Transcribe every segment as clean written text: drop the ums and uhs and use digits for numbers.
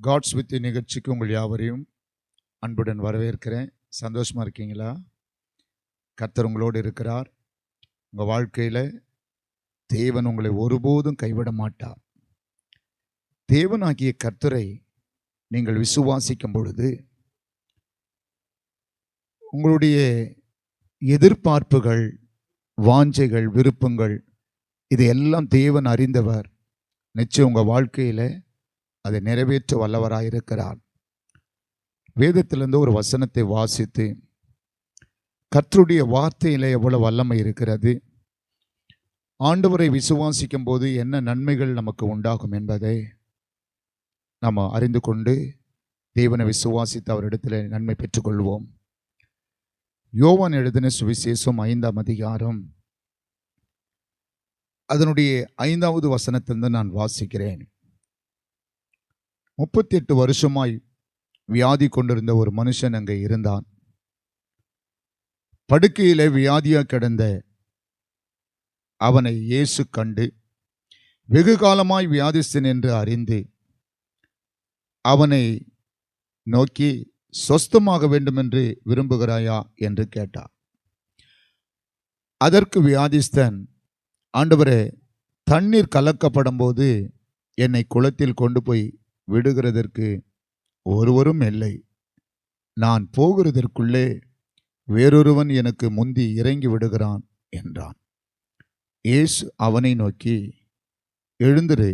God's with நிகழ்ச்சிக்கு உங்கள் யாவரையும் அன்புடன் வரவேற்கிறேன். சந்தோஷமாக இருக்கீங்களா? கர்த்தர் உங்களோடு இருக்கிறார். உங்கள் வாழ்க்கையில் தேவன் உங்களை ஒருபோதும் கைவிட மாட்டார். தேவனாகிய கர்த்தரை நீங்கள் விசுவாசிக்கும் பொழுது உங்களுடைய எதிர்பார்ப்புகள், வாஞ்சைகள், விருப்பங்கள் இதையெல்லாம் தேவன் அறிந்தவர். நிச்சயம் உங்கள் வாழ்க்கையில் அதை நிறைவேற்ற வல்லவராயிருக்கிறார். வேதத்திலிருந்து ஒரு வசனத்தை வாசித்து கர்த்தருடைய வார்த்தையில் எவ்வளவு வல்லமை இருக்கிறது, ஆண்டவரை விசுவாசிக்கும் போது என்ன நன்மைகள் நமக்கு உண்டாகும் என்பதை நாம் அறிந்து கொண்டு தேவனை விசுவாசித்து அவரிடத்தில் நன்மை பெற்றுக்கொள்வோம். யோவான் எழுதின சுவிசேஷம் 5ஆம் அதிகாரம் அதனுடைய 5வது வசனத்திலிருந்து நான் வாசிக்கிறேன். 38 வருஷமாய் வியாதி கொண்டிருந்த ஒரு மனுஷன் அங்கே இருந்தான். படுக்கையிலே வியாதியாக கிடந்த அவனை இயேசு கண்டு வெகு காலமாய் வியாதிஸ்தன் என்று அறிந்து அவனை நோக்கி, சொஸ்தமாக வேண்டும் என்று விரும்புகிறாயா என்று கேட்டார். அதற்கு வியாதிஸ்தன், ஆண்டவரே, தண்ணீர் கலக்கப்படும் போது என்னை குளத்தில் கொண்டு போய் விடுகிறதற்கு ஒருவரும் இல்லை. நான் போகிறதற்குள்ளே வேறொருவன் எனக்கு முந்தி இறங்கி விடுகிறான் என்றான். இயேசு அவனை நோக்கி, எழுந்திரு,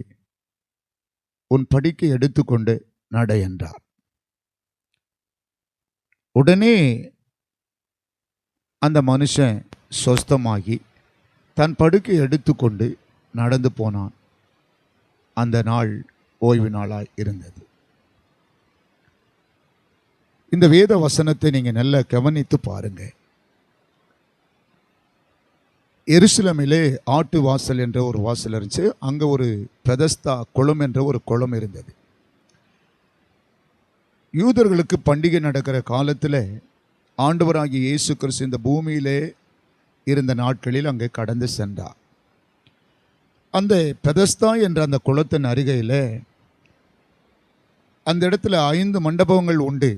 உன் படுக்கை எடுத்துக்கொண்டு நட என்றார். உடனே அந்த மனுஷன் சொஸ்தமாகி தன் படுக்கை எடுத்துக்கொண்டு நடந்து போனான். அந்த நாள் ஓய்வு நாளாய் இருந்தது. இந்த வேத வசனத்தை நீங்கள் நல்லா கவனித்து பாருங்க. எருசலேமிலே ஆட்டு வாசல் என்ற ஒரு வாசல் இருந்துச்சு. அங்கே ஒரு பெதஸ்தா குளம் என்ற ஒரு குளம் இருந்தது. யூதர்களுக்கு பண்டிகை நடக்கிற காலத்தில் ஆண்டவராகிய இயேசு கிறிஸ்து இந்த பூமியிலே இருந்த நாட்களில் அங்கே கடந்து சென்றார். அந்த பெதஸ்தா என்ற அந்த குளத்தின் அருகையில் அந்த இடத்துல 5 மண்டபங்கள் உண்டு.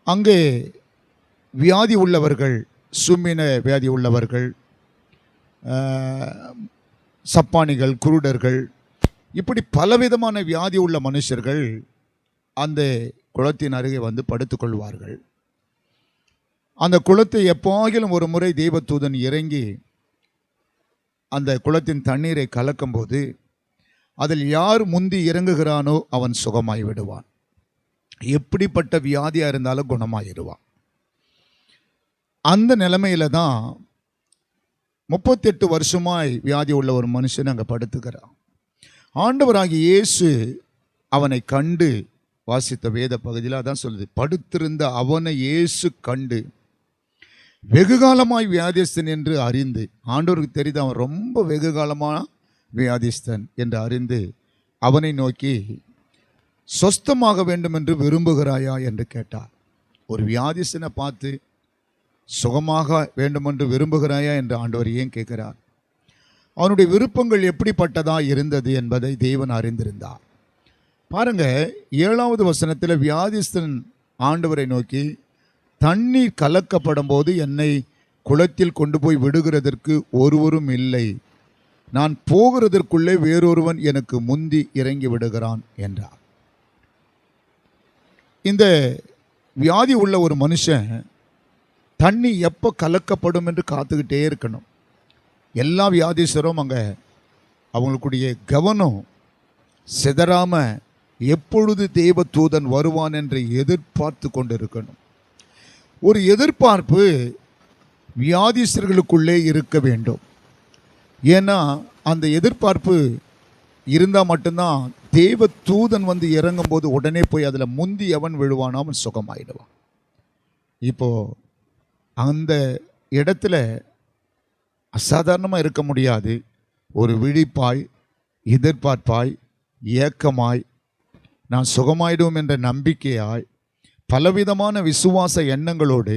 அங்கே வியாதி உள்ளவர்கள், சும்மின வியாதி உள்ளவர்கள், சப்பானிகள், குருடர்கள், இப்படி பலவிதமான வியாதி உள்ள மனுஷர்கள் அந்த குளத்தின் அருகே வந்து படுத்துக்கொள்வார்கள். அந்த குளத்தை எப்போகிலும் ஒரு முறை தேவதூதன் இறங்கி அந்த குளத்தின் தண்ணீரை கலக்கும்போது அதில் யார் முந்தி இறங்குகிறானோ அவன் சுகமாய் விடுவான். எப்படிப்பட்ட வியாதியாக இருந்தாலும் குணமாயிடுவான். அந்த நிலைமையில தான் 38 வருஷமாய் வியாதி உள்ள ஒரு மனுஷன் அங்கே படுத்துக்கிறான். ஆண்டவராகிய இயேசு அவனை கண்டு, வாசித்த வேத பகுதியில் அதான் சொல்லுது, படுத்திருந்த அவனை இயேசு கண்டு வெகு காலமாய் வியாதிஸ்தன் என்று அறிந்து, ஆண்டவருக்கு தெரிந்து அவன் ரொம்ப வெகு காலமான வியாதிஸ்தன் என்று அறிந்து அவனை நோக்கி, சொஸ்தமாக வேண்டும் என்று விரும்புகிறாயா என்று கேட்டார். ஒரு வியாதிஸ்தனை பார்த்து சுகமாக வேண்டும் என்று விரும்புகிறாயா என்று ஆண்டவர் ஏன் கேட்கிறார்? அவனுடைய விருப்பங்கள் எப்படிப்பட்டதா இருந்தது என்பதை தேவன் அறிந்திருந்தார். பாருங்க, 7வது வசனத்தில் வியாதிஸ்தன் ஆண்டவரை நோக்கி, தண்ணீர் கலக்கப்படும் போது என்னை குளத்தில் கொண்டு போய் விடுகிறதற்கு ஒருவரும் இல்லை. நான் போகிறதற்குள்ளே வேறொருவன் எனக்கு முந்தி இறங்கி விடுகிறான் என்றார். இந்த வியாதி உள்ள ஒரு மனுஷன் தண்ணி எப்போ கலக்கப்படும் என்று காத்துக்கிட்டே இருக்கணும். எல்லா வியாதிஸ்தரும் அங்கே அவங்களுக்குடைய கவனம் சிதறாமல் எப்பொழுது தேவ தூதன் வருவான் என்று எதிர்பார்த்து கொண்டு இருக்கணும். ஒரு எதிர்பார்ப்பு வியாதிஸ்தர்களுக்குள்ளே இருக்க வேண்டும். ஏன்னா அந்த எதிர்பார்ப்பு இருந்தால் மட்டும்தான் தேவ தூதன் வந்து இறங்கும்போது உடனே போய் அதில் முந்தி எவன் விழுவானோ அவன் சுகமாயிடுவான். இப்போது அந்த இடத்துல அசாதாரணமாக இருக்க முடியாது. ஒரு விழிப்பாய், எதிர்பார்ப்பாய், ஏக்கமாய், நான் சுகமாயிடுவோம் என்ற நம்பிக்கையாய், பலவிதமான விசுவாச எண்ணங்களோடு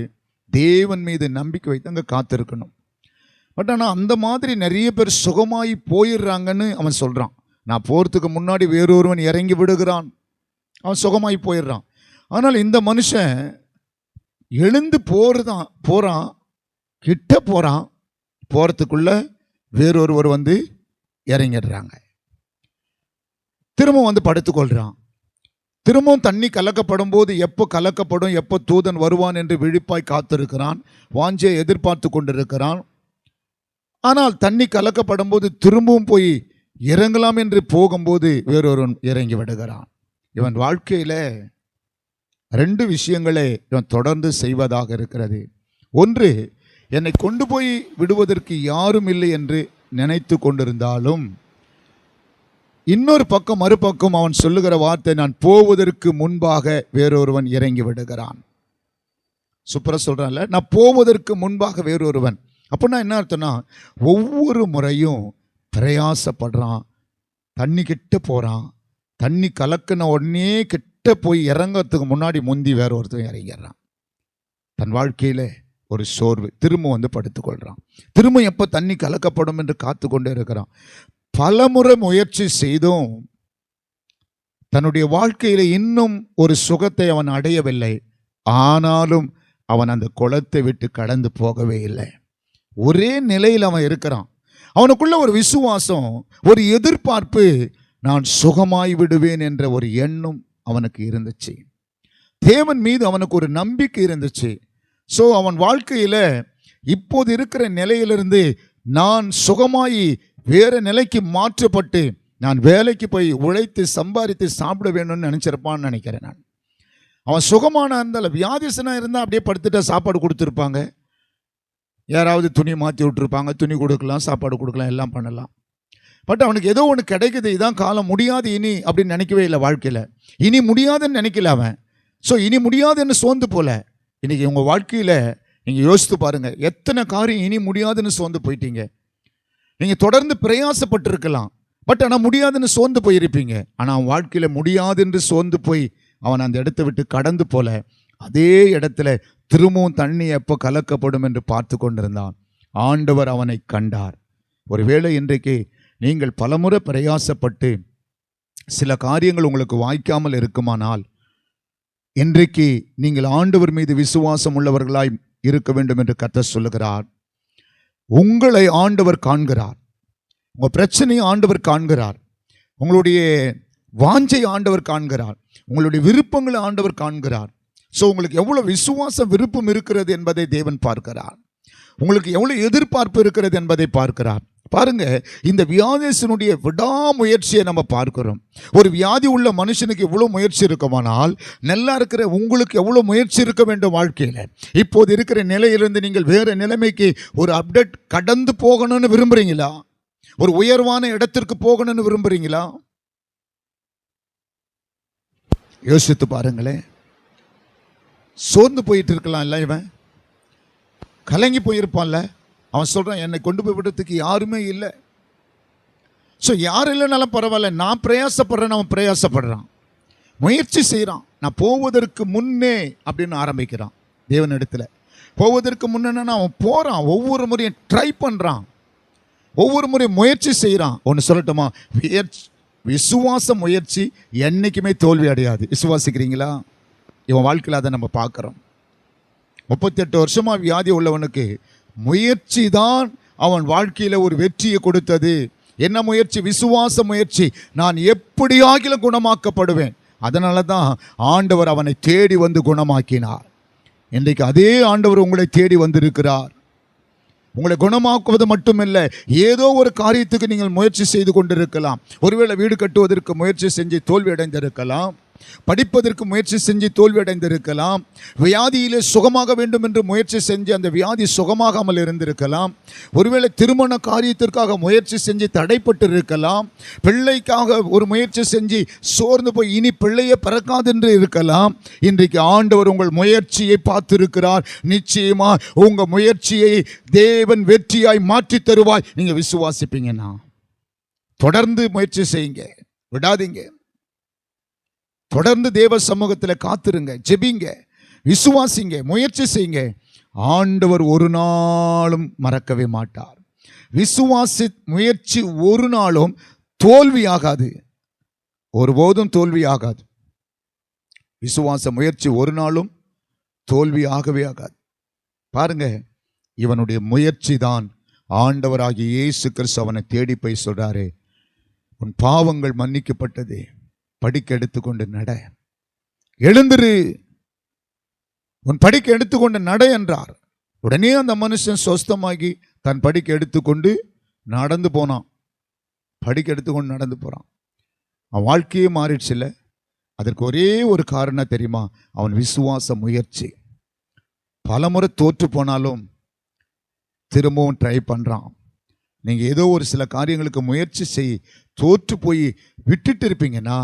தேவன் மீது நம்பிக்கை வைத்து அங்கே காத்திருக்கணும். பட் ஆனால் அந்த மாதிரி நிறைய பேர் சுகமாகி போயிடுறாங்கன்னு அவன் சொல்கிறான். நான் போகிறதுக்கு முன்னாடி வேறொருவன் இறங்கி விடுகிறான், அவன் சுகமாய் போயிடுறான். ஆனால் இந்த மனுஷன் எழுந்து போகிறான், கிட்ட போகிறதுக்குள்ள வேறொருவர் வந்து இறங்கிடுறாங்க. திரும்பவும் வந்து படுத்துக்கொள்கிறான். திரும்பவும் தண்ணி கலக்கப்படும் போது எப்போ கலக்கப்படும், எப்போ தூதன் வருவான் என்று விழிப்பாய் காத்திருக்கிறான், வாஞ்சையை எதிர்பார்த்து கொண்டிருக்கிறான். ஆனால் தண்ணி கலக்கப்படும் போது திரும்பவும் போய் இறங்கலாம் என்று போகும்போது வேறொருவன் இறங்கி விடுகிறான். இவன் வாழ்க்கையில் 2 விஷயங்களை இவன் தொடர்ந்து செய்வதாக இருக்கிறது. ஒன்று, என்னை கொண்டு போய் விடுவதற்கு யாரும் இல்லை என்று நினைத்து கொண்டிருந்தாலும், இன்னொரு பக்கம் மறுபக்கம் அவன் சொல்லுகிற வார்த்தை, நான் போவதற்கு முன்பாக வேறொருவன் இறங்கி விடுகிறான். சூப்பரா சொல்றான்ல, நான் போவதற்கு முன்பாக வேறொருவன். அப்படின்னா என்ன அர்த்தம்னா, ஒவ்வொரு முறையும் பிரயாசப்படுறான், தண்ணி கிட்ட போறான், தண்ணி கலக்கின உடனே கிட்ட போய் இறங்கிறதுக்கு முன்னாடி முந்தி வேற ஒருத்தன் இறங்கிடுறான். தன் வாழ்க்கையில ஒரு சோர்வு, திரும்ப வந்து படுத்துக்கொள்றான். திரும்ப எப்போ தண்ணி கலக்கப்படும் என்று காத்து கொண்டே இருக்கிறான். பலமுறை முயற்சி செய்தும் தன்னுடைய வாழ்க்கையில இன்னும் ஒரு சுகத்தை அவன் அடையவில்லை. ஆனாலும் அவன் அந்த குளத்தை விட்டு கடந்து போகவே இல்லை. ஒரே நிலையில் அவன் இருக்கிறான். அவனுக்குள்ள ஒரு விசுவாசம், ஒரு எதிர்பார்ப்பு, நான் சுகமாய் விடுவேன் என்ற ஒரு எண்ணம் அவனுக்கு இருந்துச்சு. தேவன் மீது அவனுக்கு ஒரு நம்பிக்கை இருந்துச்சு. ஸோ அவன் வாழ்க்கையில் இப்போது இருக்கிற நிலையிலிருந்து நான் சுகமாயி வேற நிலைக்கு மாற்றப்பட்டு நான் வேலைக்கு போய் உழைத்து சம்பாதித்து சாப்பிட வேணும்னு நினச்சிருப்பான்னு நினைக்கிறேன் நான். அவன் சுகமான இருந்தால், வியாதிசனாக இருந்தால் அப்படியே படுத்துட்டா சாப்பாடு கொடுத்துருப்பாங்க, யாராவது துணி மாற்றி விட்டுருப்பாங்க, துணி கொடுக்கலாம், சாப்பாடு கொடுக்கலாம், எல்லாம் பண்ணலாம். பட் அவனுக்கு ஏதோ ஒன்று கிடைக்குது, இதான் காலம், முடியாது இனி அப்படின்னு நினைக்கவே இல்லை. வாழ்க்கையில் இனி முடியாதுன்னு நினைக்கல அவன். ஸோ இனி முடியாதுன்னு சோர்ந்து போல. இன்றைக்கி உங்கள் வாழ்க்கையில் நீங்கள் யோசித்து பாருங்கள், எத்தனை காரியம் இனி முடியாதுன்னு சோர்ந்து போயிட்டீங்க. நீங்கள் தொடர்ந்து பிரயாசப்பட்டிருக்கலாம், பட் ஆனால் முடியாதுன்னு சோர்ந்து போயிருப்பீங்க. ஆனால் அவன் வாழ்க்கையில் முடியாதுன்னு சோர்ந்து போய் அவன் அந்த இடத்தை விட்டு கடந்து போல, அதே இடத்துல திரும்பவும் தண்ணி எப்போ கலக்கப்படும் என்று பார்த்து கொண்டிருந்தான். ஆண்டவர் அவனை கண்டார். ஒருவேளை இன்றைக்கு நீங்கள் பலமுறை பிரயாசப்பட்டு சில காரியங்கள் உங்களுக்கு வாய்க்காமல் இருக்குமானால், இன்றைக்கு நீங்கள் ஆண்டவர் மீது விசுவாசம் உள்ளவர்களாய் இருக்க வேண்டும் என்று கர்த்தர் சொல்லுகிறார். உங்களை ஆண்டவர் காண்கிறார், உங்கள் பிரச்சனையை ஆண்டவர் காண்கிறார், உங்களுடைய வாஞ்சை ஆண்டவர் காண்கிறார், உங்களுடைய விருப்பங்களை ஆண்டவர் காண்கிறார். ஸோ உங்களுக்கு எவ்வளோ விசுவாசம் விருப்பம் இருக்கிறது என்பதை தேவன் பார்க்கிறார். உங்களுக்கு எவ்வளோ எதிர்பார்ப்பு இருக்கிறது என்பதை பார்க்கிறார். பாருங்க, இந்த வியாதிசனுடைய விடாமுயற்சியை நம்ம பார்க்கிறோம். ஒரு வியாதி உள்ள மனுஷனுக்கு எவ்வளோ முயற்சி இருக்குமானால், நல்லா இருக்கிற உங்களுக்கு எவ்வளோ முயற்சி இருக்க வேண்டும் வாழ்க்கையில். இப்போது இருக்கிற நிலையிலிருந்து நீங்கள் வேறு நிலைமைக்கு ஒரு அப்டேட் கடந்து போகணும்னு விரும்புகிறீங்களா? ஒரு உயர்வான இடத்திற்கு போகணும்னு விரும்புகிறீங்களா? யோசித்து பாருங்களேன். சோர்ந்து போயிட்டு இருக்கலாம் இல்லை, இவன் கலங்கி போயிருப்பான்ல. அவன் சொல்கிறான், என்னை கொண்டு போய் விடுறதுக்கு யாருமே இல்லை. ஸோ யார் இல்லைனாலும் பரவாயில்ல, நான் பிரயாசப்படுறேன். அவன் பிரயாசப்படுறான், முயற்சி செய்கிறான். நான் போவதற்கு முன்னே அப்படின்னு ஆரம்பிக்கிறான். தேவன் இடத்துல போவதற்கு முன்னே அவன் போகிறான். ஒவ்வொரு முறையும் ட்ரை பண்ணுறான், ஒவ்வொரு முறையும் முயற்சி செய்கிறான். ஒன்று சொல்லட்டுமா, விசுவாச முயற்சி என்றைக்குமே தோல்வி அடையாது. விசுவாசிக்கிறீங்களா? இவன் வாழ்க்கையில் அதை நம்ம பார்க்குறோம். 38 வருஷமாக வியாதி உள்ளவனுக்கு முயற்சி தான் அவன் வாழ்க்கையில் ஒரு வெற்றியை கொடுத்தது. என்ன முயற்சி? விசுவாச முயற்சி. நான் எப்படியாகிலும் குணமாக்கப்படுவேன். அதனால தான் ஆண்டவர் அவனை தேடி வந்து குணமாக்கினார். இன்றைக்கு அதே ஆண்டவர் உங்களை தேடி வந்திருக்கிறார். உங்களை குணமாக்குவது மட்டுமில்லை, ஏதோ ஒரு காரியத்துக்கு நீங்கள் முயற்சி செய்து கொண்டிருக்கலாம். ஒருவேளை வீடு கட்டுவதற்கு முயற்சி செஞ்சு தோல்வி அடைந்திருக்கலாம், படிப்பதற்கு முயற்சி செஞ்சு தோல்வி அடைந்திருக்கலாம், வியாதியிலே சுகமாக வேண்டும் என்று முயற்சி செஞ்சு அந்த வியாதி சுகமாகாமல் இருந்திருக்கலாம், ஒருவேளை திருமண காரியத்திற்காக முயற்சி செஞ்சு தடைப்பட்டு இருக்கலாம், பிள்ளைக்காக ஒரு முயற்சி செஞ்சு சோர்ந்து போய் இனி பிள்ளையை பிறக்காது என்று இருக்கலாம். இன்றைக்கு ஆண்டவர் உங்கள் முயற்சியை பார்த்திருக்கிறார். நிச்சயமா உங்கள் முயற்சியை தேவன் வெற்றியாய் மாற்றி தருவாய். நீங்கள் விசுவாசிப்பீங்கன்னா தொடர்ந்து முயற்சி செய்யுங்க, விடாதீங்க. தொடர்ந்து தேவ சமூகத்தில் காத்திருங்க, ஜெபிங்க, விசுவாசிங்க, முயற்சி செய்யுங்க. ஆண்டவர் ஒரு நாளும் மறக்கவே மாட்டார். விசுவாசி முயற்சி ஒரு நாளும் தோல்வி ஆகாது, ஒருபோதும் தோல்வி ஆகாது. விசுவாச முயற்சி ஒரு நாளும் தோல்வி ஆகவே ஆகாது. பாருங்க, இவனுடைய முயற்சி தான் ஆண்டவராகிய இயேசு கிறிஸ்து அவனை தேடி போய் சொல்றாரு, உன் பாவங்கள் மன்னிக்கப்பட்டது, படிக்க எடுத்துக்கொண்டு நட, எழுந்திரு, உன் படிக்க எடுத்துக்கொண்டு நட என்றார். உடனே அந்த மனுஷன் சொஸ்தமாகி தன் படிக்க எடுத்துக்கொண்டு நடந்து போனான். படிக்க எடுத்துக்கொண்டு நடந்து போறான். அவன் வாழ்க்கையே மாறிடுச்சு. இல்லை, அதற்கு ஒரே ஒரு காரணம் தெரியுமா? அவன் விசுவாச முயற்சி. பலமுறை தோற்று போனாலும் திரும்பவும் ட்ரை பண்றான். நீங்க ஏதோ ஒரு சில காரியங்களுக்கு முயற்சி செய், தோற்று போய் விட்டுட்டு இருப்பீங்கன்னா,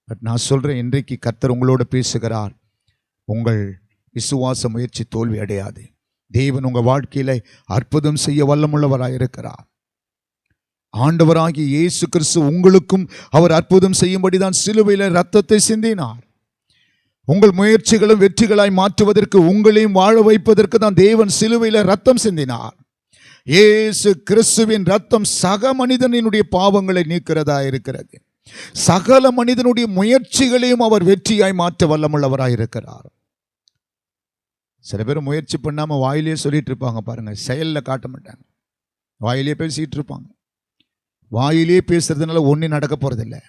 பட் நான் சொல்றேன், இன்றைக்கு கர்த்தர் உங்களோட பேசுகிறார். உங்கள் விசுவாச முயற்சி தோல்வி அடையாது. தேவன் உங்க வாழ்க்கையில அற்புதம் செய்ய வல்லமுள்ளவராயிருக்கிறார். ஆண்டவராகிய இயேசு கிறிஸ்து உங்களுக்கும் அவர் அற்புதம் செய்யும்படிதான் சிலுவையில இரத்தத்தை சிந்தினார். உங்கள் முயற்சிகளும் வெற்றிகளாய் மாற்றுவதற்கு, உங்களையும் வாழ வைப்பதற்கு தான் தேவன் சிலுவையில இரத்தம் சிந்தினார். இயேசு கிறிஸ்துவின் இரத்தம் சக மனிதனுடைய பாவங்களை நீக்கிறதா இருக்கிறது. சகல மனிதனுடைய முயற்சிகளையும் அவர் வெற்றியாய் மாற்ற வல்லமுள்ளவராய் இருக்கிறார். சில பேர் முயற்சி பண்ணாம வாயிலேயே சொல்லிட்டு இருப்பாங்க பாருங்க, செயல்ல காட்ட மாட்டாங்க. வாயிலே பேசிட்டு இருப்பாங்க. வாயிலே பேசுறதுனால ஒன்றும் நடக்க போறதில்லை.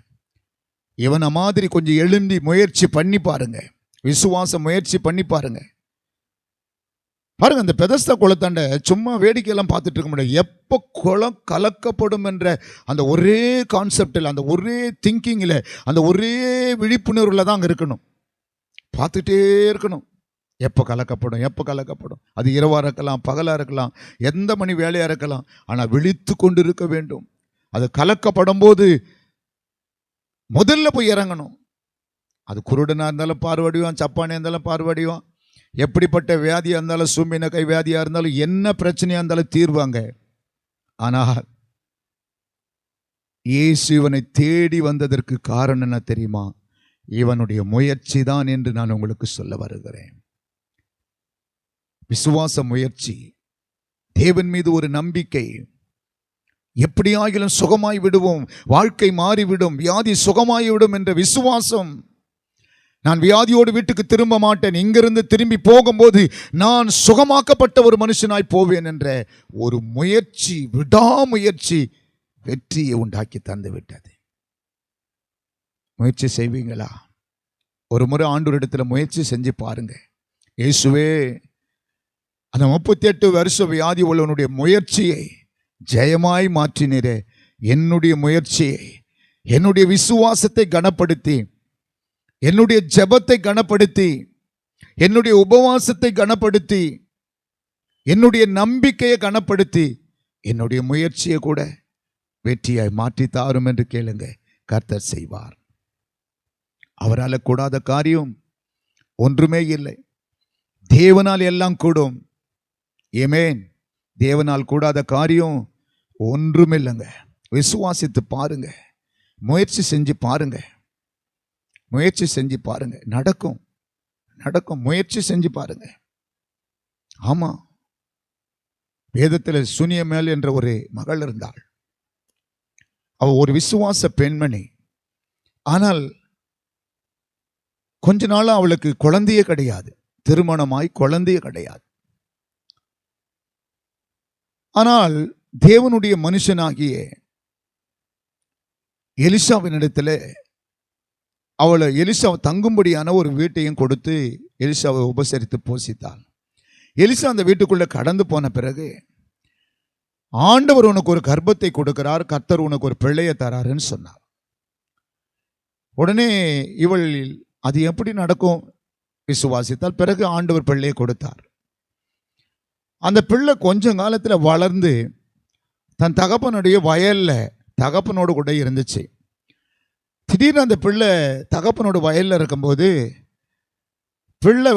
இவனை மாதிரி கொஞ்சம் எழுந்தி முயற்சி பண்ணி பாருங்க, விசுவாச முயற்சி பண்ணி பாருங்க. பாருங்க, அந்த பெதஸ்தா குளத்தாண்ட சும்மா வேடிக்கையெல்லாம் பார்த்துட்டு இருக்க முடியாது. எப்போ குளம் கலக்கப்படும் என்ற அந்த ஒரே கான்செப்டில், அந்த ஒரே திங்கிங்கில், அந்த ஒரே விழிப்புணர்வில் தான் அங்கே இருக்கணும். பார்த்துட்டே இருக்கணும், எப்போ கலக்கப்படும், எப்போ கலக்கப்படும். அது இரவாக இருக்கலாம், பகலாக இருக்கலாம், எந்த மணி வேலையாக இருக்கலாம். ஆனால் விழித்து கொண்டு இருக்க வேண்டும். அது கலக்கப்படும் போது முதல்ல போய் இறங்கணும். அது குருடனாக இருந்தாலும் பார்வடிவான், சப்பானியாக இருந்தாலும் பார்வடிவான், எப்படிப்பட்ட வியாதியாக இருந்தாலும், சூம்பின கை வியாதியாக இருந்தாலும், என்ன பிரச்சனையாக இருந்தாலும் தீர்வாங்க. ஆனால் இயேசு இவனை தேடி வந்ததற்கு காரணம் என்ன தெரியுமா? இவனுடைய முயற்சி தான் என்று நான் உங்களுக்கு சொல்ல வருகிறேன். விசுவாச முயற்சி, தேவன் மீது ஒரு நம்பிக்கை. எப்படியாகிலும் சுகமாய் விடுவோம், வாழ்க்கை மாறிவிடும், வியாதி சுகமாய் விடும் என்ற விசுவாசம். நான் வியாதியோடு வீட்டுக்கு திரும்ப மாட்டேன், இங்கிருந்து திரும்பி போகும்போது நான் சுகமாக்கப்பட்ட ஒரு மனுஷனாய் போவேன் என்ற ஒரு முயற்சி, விடாமுயற்சி வெற்றியை உண்டாக்கி தந்து விட்டது. முயற்சி செய்வீங்களா? ஒரு முறை ஆண்டவரிடத்துல முயற்சி செஞ்சு பாருங்க. இயேசுவே, அந்த 38 வருஷம் வியாதி உள்ளவனுடைய முயற்சியை ஜெயமாய் மாற்றினீரே. என்னுடைய முயற்சியை, என்னுடைய விசுவாசத்தை கனப்படுத்தி, என்னுடைய ஜெபத்தை கனப்படுத்தி, என்னுடைய உபவாசத்தை கனப்படுத்தி, என்னுடைய நம்பிக்கையை கனப்படுத்தி, என்னுடைய முயற்சியை கூட வெற்றியாய் மாற்றி தாரும் என்று கேளுங்க. கர்த்தர் செய்வார். அவரால் கூடாத காரியம் ஒன்றுமே இல்லை. தேவனால் எல்லாம் கூடும். ஆமென். தேவனால் கூடாத காரியம் ஒன்றுமில்லைங்க. விசுவாசித்து பாருங்க, முயற்சி செஞ்சு பாருங்க, முயற்சி செஞ்சு பாருங்க, நடக்கும், நடக்கும். முயற்சி செஞ்சு பாருங்க. ஆமா, வேதத்தில் சுனியமேல் என்ற ஒரு மகள் இருந்தாள். அவ ஒரு விசுவாச பெண்மணி. ஆனால் கொஞ்ச நாளா அவளுக்கு குழந்தையே கிடையாது, திருமணமாய் குழந்தையே கிடையாது. ஆனால் தேவனுடைய மனுஷனாகிய எலிசாவினிடத்தில் எலிசா தங்கும்படியான ஒரு வீட்டையும் கொடுத்து எலிசாவை உபசரித்து போஷித்தாள். எலிசா அந்த வீட்டுக்குள்ள கடந்து போன பிறகு, ஆண்டவர் உனக்கு ஒரு கர்ப்பத்தை கொடுக்கிறார், கர்த்தர் உனக்கு ஒரு பிள்ளையை தராருன்னு சொன்னார். உடனே இவள் அது எப்படி நடக்கும் விசுவாசித்தால். பிறகு ஆண்டவர் பிள்ளையை கொடுத்தார். அந்த பிள்ளை கொஞ்ச காலத்தில் வளர்ந்து தன் தகப்பனுடைய வயல்ல தகப்பனோடு கூட இருந்துச்சு. திடீர்னு அந்த பிள்ளை தகப்பனோட வயல்ல இருக்கும்போது பிள்ளை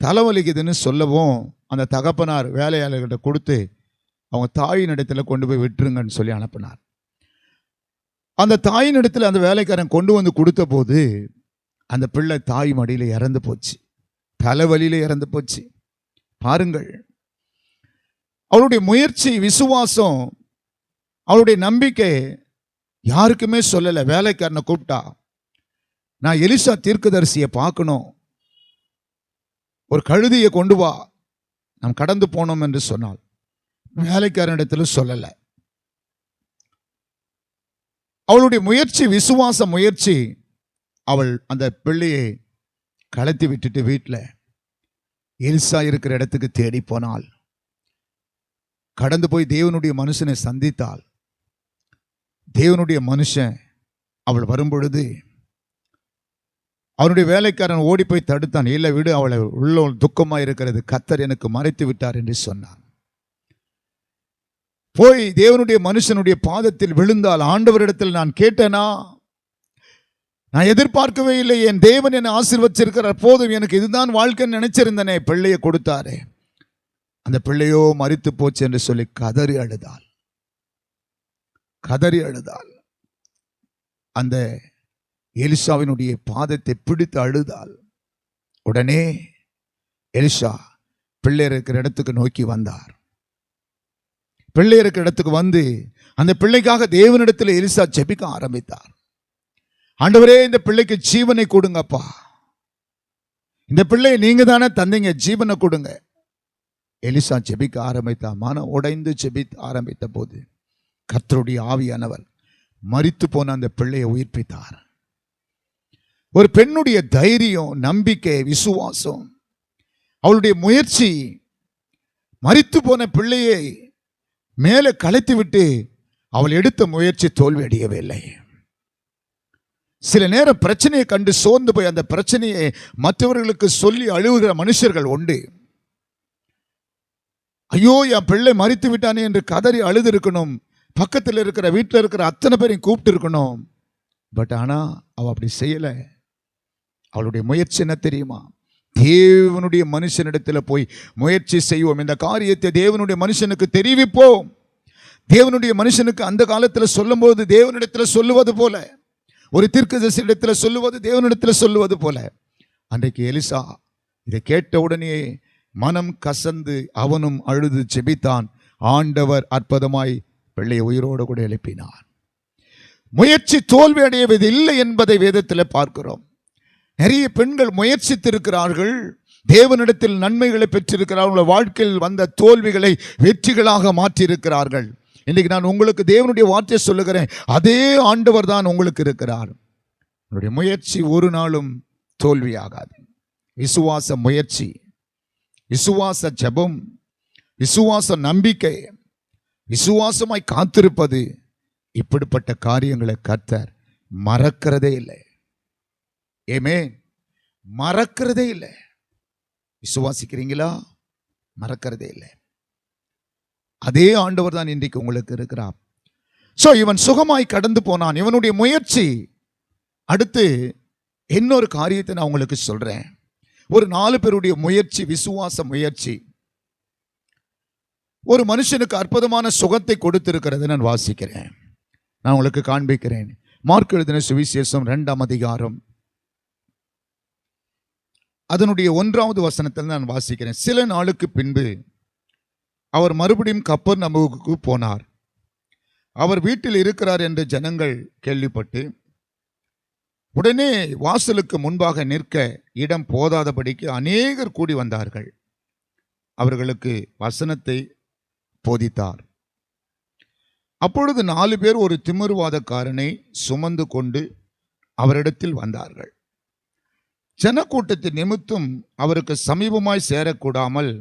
தலைவலிக்குதுன்னு சொல்லவும், அந்த தகப்பனார் வேலையாளர்கிட்ட கொடுத்து அவங்க தாயின் இடத்துல கொண்டு போய் விட்டுருங்கன்னு சொல்லி அனுப்பினார். அந்த தாயின் இடத்துல அந்த வேலைக்காரன் கொண்டு வந்து கொடுத்த போது அந்த பிள்ளை தாய் மடியில இறந்து போச்சு, தலைவலியில இறந்து போச்சு. பாருங்கள், அவளுடைய முயற்சி, விசுவாசம், அவளுடைய நம்பிக்கை யாருக்குமே சொல்லலை. வேலைக்காரனை கூப்பிட்டா, நான் எலிசா தீர்க்கதரிசியை பார்க்கணும், ஒரு கழுதையை கொண்டு வா, நாம் கடந்து போனோம் என்று சொன்னாள். வேலைக்காரனிடத்தில் சொல்லலை. அவளுடைய முயற்சி, விசுவாச முயற்சி, அவள் அந்த பிள்ளையை கலத்தி விட்டுட்டு வீட்டில் எலிசா இருக்கிற இடத்துக்கு தேடி போனாள். கடந்து போய் தேவனுடைய மனுஷனை சந்தித்தாள். தேவனுடைய மனுஷன் அவள் வரும்பொழுது அவனுடைய வேலைக்காரன் ஓடி போய் தடுத்தான். இல்லை விடு, அவளை உள்ள துக்கமாக இருக்கிறது, கர்த்தர் எனக்கு மறைத்து விட்டார் என்று சொன்னான். போய் தேவனுடைய மனுஷனுடைய பாதத்தில் விழுந்தால், ஆண்டவரிடத்தில் நான் கேட்டேனா, நான் எதிர்பார்க்கவே இல்லை, என் தேவன் என்னை ஆசீர்வதிச்சிருக்கிறார், போதும், எனக்கு இதுதான் வாழ்க்கைன்னு நினைச்சிருந்தனே, பிள்ளையை கொடுத்தாரே, அந்த பிள்ளையோ மரித்து போச்சு என்று சொல்லி கதறி அழுதாள். கதறி அழுதாள். அந்த எலிசாவினுடைய பாதத்தை பிடித்து அழுதாள். உடனே எலிசா பிள்ளை இருக்கிற இடத்துக்கு நோக்கி வந்தார். பிள்ளை இருக்கிற இடத்துக்கு வந்து அந்த பிள்ளைக்காக தேவனிடத்தில் எலிசா ஜெபிக்க ஆரம்பித்தார். ஆண்டவரே, இந்த பிள்ளைக்கு ஜீவனை கொடுங்கப்பா, இந்த பிள்ளையை நீங்க தானே தந்தீங்க, ஜீவனை கொடுங்க. எலிசா ஜெபிக்க ஆரம்பித்தார். மனம் உடைந்து ஜெபிக்க ஆரம்பித்த போது கர்த்தருடைய ஆவியானவர் மரித்து போன அந்த பிள்ளையை உயிர்ப்பித்தார். ஒரு பெண்ணுடைய தைரியம், நம்பிக்கை, விசுவாசம், அவளுடைய முயற்சி மரித்து போன பிள்ளையை மேலே கலைத்து விட்டு அவள் எடுத்த முயற்சி தோல்வி அடையவில்லை. சில நேரம் பிரச்சனையை கண்டு சோர்ந்து போய் அந்த பிரச்சனையை மற்றவர்களுக்கு சொல்லி அழுகுகிற மனுஷர்கள் உண்டு. ஐயோ, என் பிள்ளை மரித்து விட்டானே என்று கதறி அழுது இருக்கணும். பக்கத்தில் இருக்கிற வீட்டில் இருக்கிற அத்தனை பேரையும் கூப்பிட்டு இருக்கணும். பட் ஆனால் அவள் அப்படி செய்யலை. அவளுடைய முயற்சி என்ன தெரியுமா? தேவனுடைய மனுஷனிடத்தில் போய் முயற்சி செய்வோம், இந்த காரியத்தை தேவனுடைய மனுஷனுக்கு தெரிவிப்போம். தேவனுடைய மனுஷனுக்கு அந்த காலத்தில் சொல்லும் போது தேவனிடத்தில் சொல்லுவது போல, ஒரு தீர்க்கதரிசியிடத்தில் சொல்லுவது தேவனிடத்தில் சொல்லுவது போல, அன்றைக்கு எலிசா இதை கேட்ட உடனே மனம் கசந்து அவனும் அழுது ஜெபித்தான். ஆண்டவர் அற்புதமாய் பிள்ளையை உயிரோடு கூட எழுப்பினார். முயற்சி தோல்வி அடைவது இல்லை என்பதை வேதத்தில் பார்க்கிறோம். நிறைய பெண்கள் முயற்சித்திருக்கிறார்கள், தேவனிடத்தில் நன்மைகளை பெற்றிருக்கிறார்கள், வாழ்க்கையில் வந்த தோல்விகளை வெற்றிகளாக மாற்றியிருக்கிறார்கள். இன்னைக்கு நான் உங்களுக்கு தேவனுடைய வார்த்தையை சொல்லுகிறேன், அதே ஆண்டவர் தான் உங்களுக்கு இருக்கிறார். உங்களுடைய முயற்சி ஒரு நாளும் தோல்வியாகாது. விசுவாச முயற்சி, விசுவாச ஜெபம், விசுவாச நம்பிக்கை, விசுவாசமாய் காத்திருப்பது, இப்படிப்பட்ட காரியங்களை கர்த்தர் மறக்கிறதே இல்லை. ஆமென். மறக்கிறதே இல்லை. விசுவாசிக்கிறீங்களா? மறக்கிறதே இல்லை. அதே ஆண்டவர் தான் இன்றைக்கு உங்களுக்கு இருக்கிறார். சோ இவன் சுகமாய் கடந்து போனான். இவனுடைய முயற்சி. அடுத்து இன்னொரு காரியத்தை நான் உங்களுக்கு சொல்றேன். ஒரு 4 பேருடைய முயற்சி, விசுவாச முயற்சி ஒரு மனுஷனுக்கு அற்புதமான சுகத்தை கொடுத்திருக்கிறது. நான் வாசிக்கிறேன், நான் உங்களுக்கு காண்பிக்கிறேன். மார்க் எழுதின சுவிசேஷம் 2ஆம் அதிகாரம் அதனுடைய 1வது வசனத்தில் நான் வாசிக்கிறேன். சில நாளுக்கு பின்பு அவர் மறுபடியும் கப்பர்நகூமுக்கு போனார். அவர் வீட்டில் இருக்கிறார் என்று ஜனங்கள் கேள்விப்பட்டு உடனே வாசலுக்கு முன்பாக நிற்க இடம் போதாதபடிக்கு அநேகர் கூடி வந்தார்கள். அவர்களுக்கு வசனத்தை போதித்தார். அப்பொழுது 4 பேர் ஒரு திமிர்வாதக்காரனை சுமந்து கொண்டு அவரிடத்தில் வந்தார்கள். ஜனக்கூட்டத்தின் நிமித்தம் அவருக்கு சமீபமாய் சேரக்கூடாமல்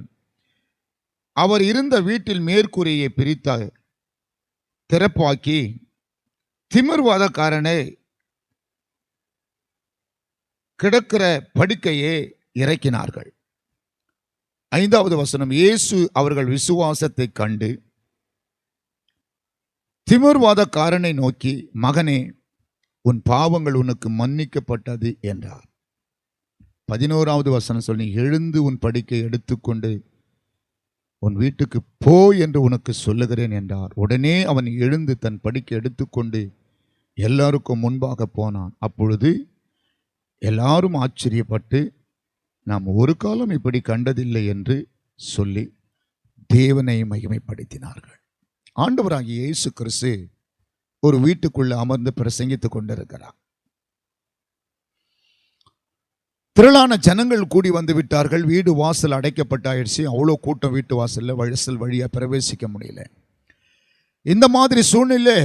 அவர் இருந்த வீட்டில் மேற்கூரையை பிரித்த திறப்பாக்கி திமிர்வாதக்காரனை கிடக்கிற படுக்கையே இறக்கினார்கள். 5வது வசனம், இயேசு அவர்கள் விசுவாசத்தை கண்டு திமிர்வாதக்காரனை நோக்கி, மகனே, உன் பாவங்கள் உனக்கு மன்னிக்கப்பட்டது என்றார். 11வது வசனம் சொல்லி, எழுந்து உன் படுக்கை எடுத்துக்கொண்டு உன் வீட்டுக்கு போ என்று உனக்கு சொல்லுகிறேன் என்றார். உடனே அவன் எழுந்து தன் படுக்கை எடுத்துக்கொண்டு எல்லாருக்கும் முன்பாக போனான். அப்பொழுது எல்லாரும் ஆச்சரியப்பட்டு, நாம் ஒரு காலம் இப்படி கண்டதில்லை என்று சொல்லி தேவனை மகிமைப்படுத்தினார்கள். ஆண்டவராகிய இயேசு கிறிஸ்து ஒரு வீட்டுக்குள்ள அமர்ந்து பிரசங்கித்துக் கொண்டிருக்கிறார். திரளான ஜனங்கள் கூடி வந்து விட்டார்கள். வீடு வாசல் அடைக்கப்பட்டாயிடுச்சு. அவ்வளோ கூட்டம் வீட்டு வாசல்ல வாசல் வழியா பிரவேசிக்க முடியல. இந்த மாதிரி சூழ்நிலை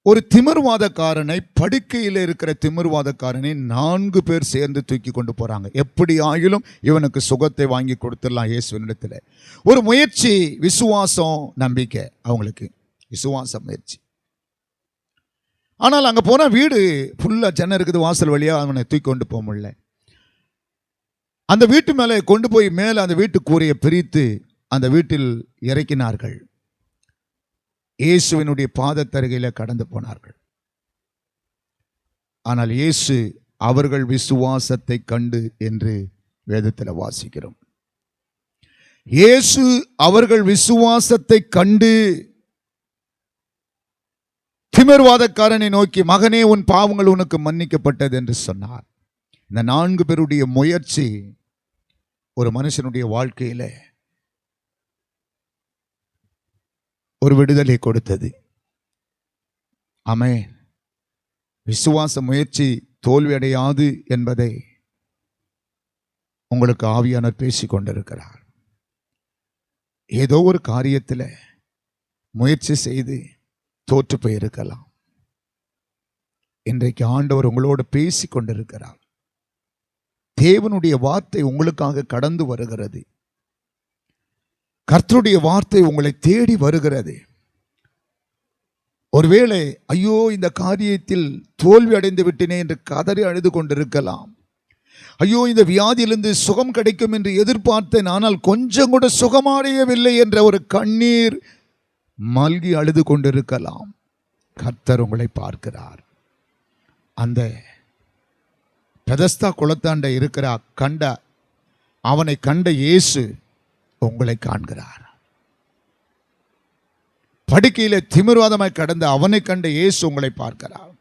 ஒரு திமிர்வாதக்காரனை, படுக்கையில் இருக்கிற திமிர்வாதக்காரனை 4 பேர் சேர்ந்து தூக்கி கொண்டு போறாங்க. எப்படி ஆகிலும் இவனுக்கு சுகத்தை வாங்கி கொடுத்துடலாம் இயேசுவினிடத்தில். ஒரு முயற்சி, விசுவாசம், நம்பிக்கை, அவங்களுக்கு விசுவாச முயற்சி. ஆனால் அங்கே போனால் வீடு ஃபுல்லாக ஜனம் இருக்குது. வாசல் வழியாக அவனை தூக்கி கொண்டு போக முடியல. அந்த வீட்டு மேலே கொண்டு போய் மேலே அந்த வீட்டு கூரையை பிரித்து அந்த வீட்டில் இறக்கினார்கள். இயேசுவினுடைய பாதத்தருகையில் கடந்து போனார்கள். ஆனால் இயேசு அவர்கள் விசுவாசத்தை கண்டு என்று வேதத்தில் வாசிக்கிறோம். இயேசு அவர்கள் விசுவாசத்தை கண்டு திமிர்வாதக்காரனை நோக்கி, மகனே, உன் பாவங்கள் உனக்கு மன்னிக்கப்பட்டது என்று சொன்னார். இந்த 4 பேருடைய முயற்சி ஒரு மனுஷனுடைய வாழ்க்கையில ஒரு விடுதலை கொடுத்தது. ஆமென். விசுவாச முயற்சி தோல்வியடையாது என்பதை உங்களுக்கு ஆவியானவர் பேசிக் கொண்டிருக்கிறார். ஏதோ ஒரு காரியத்தில் முயற்சி செய்து தோற்று போயிருக்கலாம். இன்றைக்கு ஆண்டவர் உங்களோடு பேசி கொண்டிருக்கிறார். தேவனுடைய வார்த்தை உங்களுக்காக கடந்து வருகிறது. கர்த்தருடைய வார்த்தை உங்களை தேடி வருகிறது. ஒருவேளை ஐயோ இந்த காரியத்தில் தோல்வி அடைந்து விட்டேனே என்று கதறி அழுது கொண்டிருக்கலாம். ஐயோ இந்த வியாதியிலிருந்து சுகம் கிடைக்கும் என்று எதிர்பார்த்தேன், ஆனால் கொஞ்சம் கூட சுகமடையவில்லை என்ற ஒரு கண்ணீர் மல்கி அழுது கொண்டிருக்கலாம். கர்த்தர் உங்களை பார்க்கிறார். அந்த பெதஸ்தா குளத்தாண்ட இருக்கிற அவனை கண்ட இயேசு உங்களை காண்கிறார். படுக்கையில திமிர்வாதமாய் கடந்த அவனை கண்ட இயேசு உங்களை பார்க்கிறார்.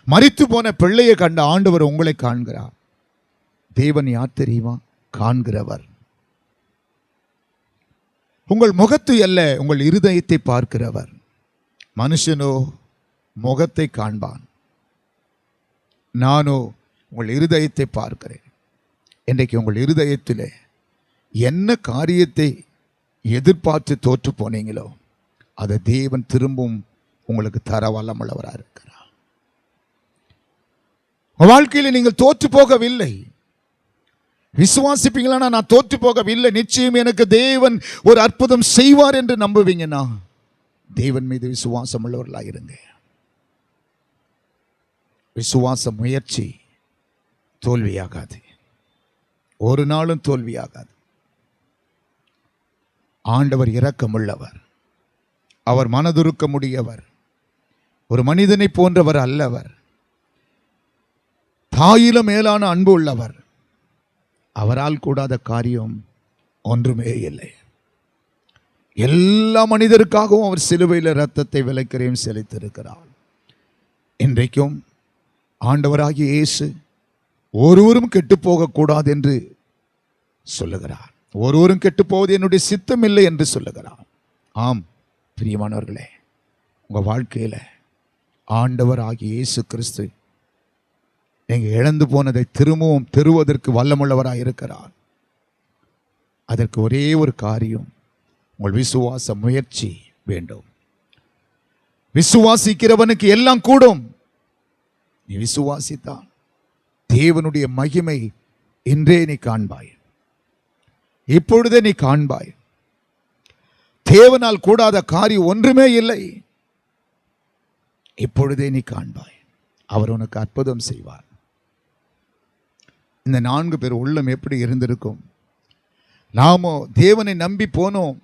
மரித்து போன பிள்ளையை கண்ட ஆண்டவர் உங்களை காண்கிறார். தேவன் யார் தெரியுமா? காண்கிறவர். உங்கள் முகத்தை அல்ல, உங்கள் இருதயத்தை பார்க்கிறவர். மனுஷனோ முகத்தை காண்பான், நானோ உங்கள் இருதயத்தை பார்க்கிறேன். இன்றைக்கு உங்கள் இருதயத்தில் என்ன காரியத்தை எதிர்பார்த்து தோற்று போனீங்களோ அதை தேவன் திரும்பவும் உங்களுக்கு தர வல்லமுள்ளவராக இருக்கிறார். வாழ்க்கையில் நீங்கள் தோற்று போகவில்லை. விசுவாசிப்பீங்களா? நான் தோற்று போகவில்லை, நிச்சயம் எனக்கு தேவன் ஒரு அற்புதம் செய்வார் என்று நம்புவீங்கன்னா தேவன் மீது விசுவாசம் உள்ளவர்களாக இருங்க. விசுவாச முயற்சி தோல்வியாகாது, ஒரு நாளும் தோல்வியாகாது. ஆண்டவர் இரக்கமுள்ளவர், அவர் மனதுருக்கமுடையவர், ஒரு மனிதனை போன்றவர் அல்லவர். தாயிலும் மேலான அன்பு உள்ளவர். அவரால் கூடாத காரியம் ஒன்றுமே இல்லை. எல்லா மனிதருக்காகவும் அவர் சிலுவையில் இரத்தத்தை விலைக்கிரயம் செலுத்தியிருக்கிறார். இன்றைக்கும் ஆண்டவராகிய இயேசு ஒருவரும் கெட்டு போகக்கூடாது என்று சொல்லுகிறார். ஒருவரும் கெட்டு போவது என்னுடைய சித்தம் இல்லை என்று சொல்லுகிறார். ஆம் பிரியமானவர்களே, உங்கள் வாழ்க்கையில் ஆண்டவர் ஆகிய இயேசு கிறிஸ்து நீங்கள் இழந்து போனதை திரும்பவும் பெறுவதற்கு வல்லமுள்ளவராக இருக்கிறார். அதற்கு ஒரே ஒரு காரியம், உங்கள் விசுவாச முயற்சி வேண்டும். விசுவாசிக்கிறவனுக்கு எல்லாம் கூடும். நீ விசுவாசித்தான் தேவனுடைய மகிமை இன்றே நீ காண்பாய், இப்பொழுதே நீ காண்பாய். தேவனால் கூடாத காரியம் ஒன்றுமே இல்லை. இப்பொழுதே நீ காண்பாய். அவர் உனக்கு அற்புதம் செய்வார். இந்த 4 பேர் உள்ளம் எப்படி இருந்திருக்கும்? நாமோ தேவனை நம்பி போனோம்,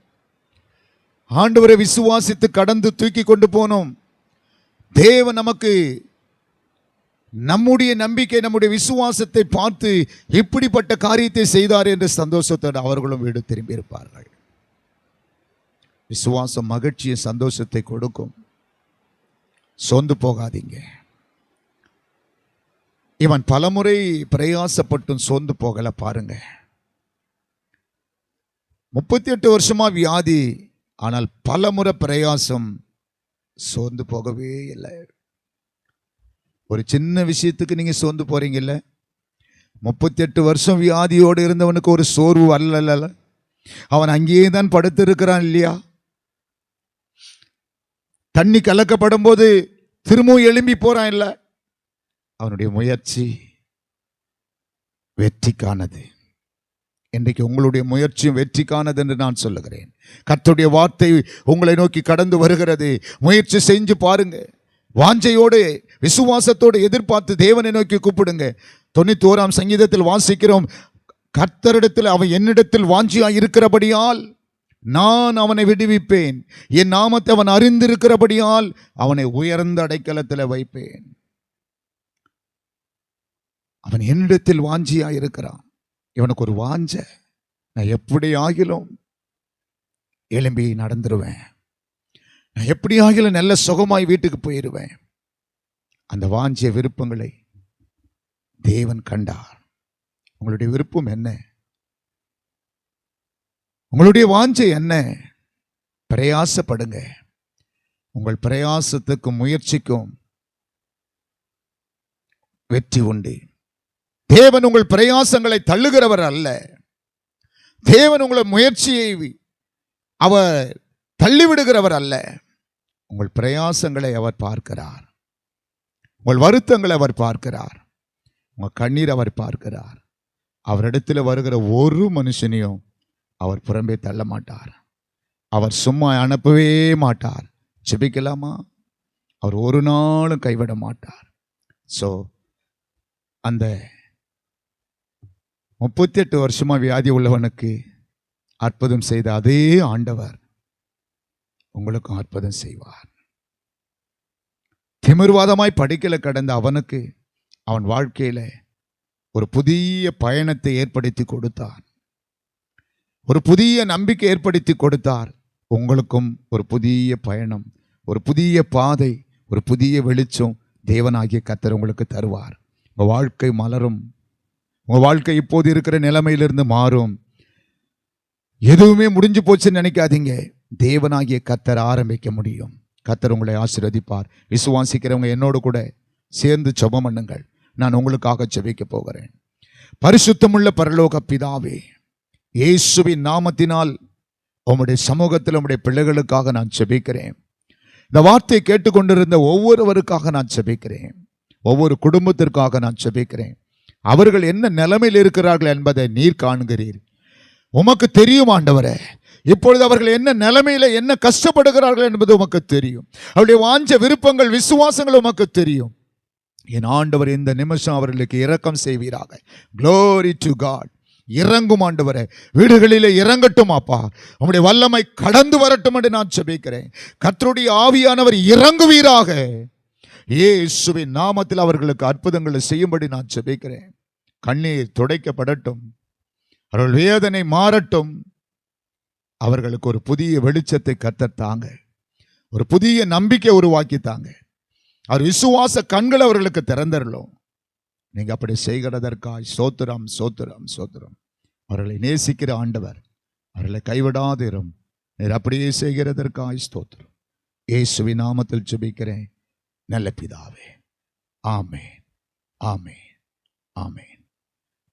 ஆண்டவரை விசுவாசித்து கடந்து தூக்கி கொண்டு போனோம். தேவன் நமக்கு நம்முடைய நம்பிக்கை, நம்முடைய விசுவாசத்தை பார்த்து இப்படிப்பட்ட காரியத்தை செய்தார் என்று சந்தோஷத்தோடு அவர்களும் வீடு திரும்பி இருப்பார்கள். விசுவாசம் மகிழ்ச்சியை, சந்தோஷத்தை கொடுக்கும். சோர்ந்து போகாதீங்க. இவன் பலமுறை பிரயாசப்பட்டும் சோர்ந்து போகல. பாருங்க, 38 வருஷமா வியாதி, ஆனால் பலமுறை பிரயாசம், சோர்ந்து போகவே இல்லை. ஒரு சின்ன விஷயத்துக்கு நீங்க சோர்ந்து போறீங்கல்ல, 38 வருஷம் வியாதியோடு இருந்தவனுக்கு ஒரு சோர்வு வரல. அவன் அங்கேயே தான் படுத்து இருக்கிறான் இல்லையா? தண்ணி கலக்கப்படும் போது திரும்பவும் எழும்பி போறான் இல்ல? அவனுடைய முயற்சி வெற்றிக்கானது. இன்றைக்கு உங்களுடைய முயற்சியும் வெற்றிக்கானது என்று நான் சொல்லுகிறேன். கர்த்தருடைய வார்த்தை உங்களை நோக்கி கடந்து வருகிறது. முயற்சி செஞ்சு பாருங்க. வாஞ்சையோடு விசுவாசத்தோடு எதிர்பார்த்து தேவனை நோக்கி கூப்பிடுங்க. 91ஆம் சங்கீதத்தில் வாசிக்கிறோம், கர்த்தரிடத்தில் அவன் என்னிடத்தில் வாஞ்சியா இருக்கிறபடியால் நான் அவனை விடுவிப்பேன், என் நாமத்தை அவன் அறிந்திருக்கிறபடியால் அவனை உயர்ந்த அடைக்கலத்தில் வைப்பேன். அவன் என்னிடத்தில் வாஞ்சியா இருக்கிறான். இவனுக்கு ஒரு வாஞ்ச, நான் எப்படி ஆகிலும் எழும்பி நடந்துருவேன், நான் எப்படி ஆகிலும் நல்ல சுகமாய் வீட்டுக்கு போயிடுவேன். அந்த வாஞ்சிய விருப்பங்களை தேவன் கண்டார். உங்களுடைய விருப்பம் என்ன? உங்களுடைய வாஞ்சை என்ன? பிரயாசப்படுங்க. உங்கள் பிரயாசத்துக்கும் முயற்சிக்கும் வெற்றி உண்டு. தேவன் உங்கள் பிரயாசங்களை தள்ளுகிறவர் அல்ல. தேவன் உங்கள் முயற்சியை அவர் தள்ளிவிடுகிறவர் அல்ல. உங்கள் பிரயாசங்களை அவர் பார்க்கிறார். உங்கள் வருத்தங்களை அவர் பார்க்கிறார். உங்கள் கண்ணீர் அவர் பார்க்கிறார். அவரிடத்தில் வருகிற ஒரு மனுஷனையும் அவர் புறம்பே தள்ள மாட்டார். அவர் சும்மா அனுப்பவே மாட்டார். ஜெபிக்கலாமா? அவர் ஒரு நாளும் கைவிட மாட்டார். ஸோ அந்த 38 வருஷமா வியாதி உள்ளவனுக்கு அற்புதம் செய்த அதே ஆண்டவர் உங்களுக்கும் அற்புதம் செய்வார். திமிர்வாதமாய் படிக்கல கடந்த அவனுக்கு அவன் வாழ்க்கையில ஒரு புதிய பயணத்தை ஏற்படுத்தி கொடுத்தார். ஒரு புதிய நம்பிக்கை ஏற்படுத்தி கொடுத்தார். உங்களுக்கும் ஒரு புதிய பயணம், ஒரு புதிய பாதை, ஒரு புதிய வெளிச்சம் தேவனாகிய கர்த்தர் உங்களுக்கு தருவார். உங்கள் வாழ்க்கை மலரும். உங்கள் வாழ்க்கை இப்போது இருக்கிற நிலைமையிலிருந்து மாறும். எதுவுமே முடிஞ்சு போச்சுன்னு நினைக்காதீங்க. தேவனாகிய கர்த்தர் ஆரம்பிக்க முடியும். கர்த்தர் உங்களை ஆசீர்வதிப்பார். விசுவாசிக்கிறவங்க என்னோடு கூட சேர்ந்து ஜெபம் பண்ணுங்கள். நான் உங்களுக்காக ஜெபிக்க போகிறேன். பரிசுத்தமுள்ள பரலோக பிதாவே, இயேசுவின் நாமத்தினால் உம்முடைய சமூகத்தில் உம்முடைய பிள்ளைகளுக்காக நான் ஜெபிக்கிறேன். இந்த வார்த்தையை கேட்டுக்கொண்டிருந்த ஒவ்வொருவருக்காக நான் ஜெபிக்கிறேன். ஒவ்வொரு குடும்பத்திற்காக நான் ஜெபிக்கிறேன். அவர்கள் என்ன நிலைமையில் இருக்கிறார்கள் என்பதை நீர் காண்கிறீர். உமக்கு தெரியும் ஆண்டவரே. இப்பொழுது அவர்கள் என்ன நிலைமையில என்ன கஷ்டப்படுகிறார்கள் என்பது உமக்கு தெரியும். அவருடைய வாஞ்ச விருப்பங்கள் விசுவாசங்கள் உமக்கு தெரியும். என் ஆண்டவர் இந்த நிமிஷம் அவர்களுக்கு இரக்கம் செய்வீராக. Glory to God. இறங்கும் ஆண்டவரே, வீடுகளிலே இறங்கட்டும் அப்பா. உம்முடைய வல்லமை கடந்து வரட்டும் என்று நான் ஜெபிக்கிறேன். கர்த்தருடைய ஆவியானவர் இறங்குவீராக. இயேசுவின் நாமத்தில் அவர்களுக்கு அற்புதங்களை செய்யும்படி நான் ஜெபிக்கிறேன். கண்ணீர் துடைக்கப்படட்டும். அவர்கள் வேதனை மாறட்டும். அவர்களுக்கு ஒரு புதிய வெளிச்சத்தை கர்த்தர் தாங்க. ஒரு புதிய நம்பிக்கை உருவாக்கி தாங்க. அவர் விசுவாச கண்கள் அவர்களுக்கு திறந்தரலும். நீங்க அப்படி செய்கிறதற்காய் ஸ்தோத்திரம், ஸ்தோத்திரம், ஸ்தோத்திரம். அவர்களை நேசிக்கிற ஆண்டவர், அவர்களை கைவிடாதிரும். நீர் அப்படியே செய்கிறதற்காய் ஸ்தோத்திரம். இயேசுவின் நாமத்தில் ஜெபிக்கிறேன் நல்ல பிதாவே. ஆமென், ஆமென், ஆமென்.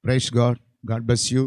Praise God. God bless you.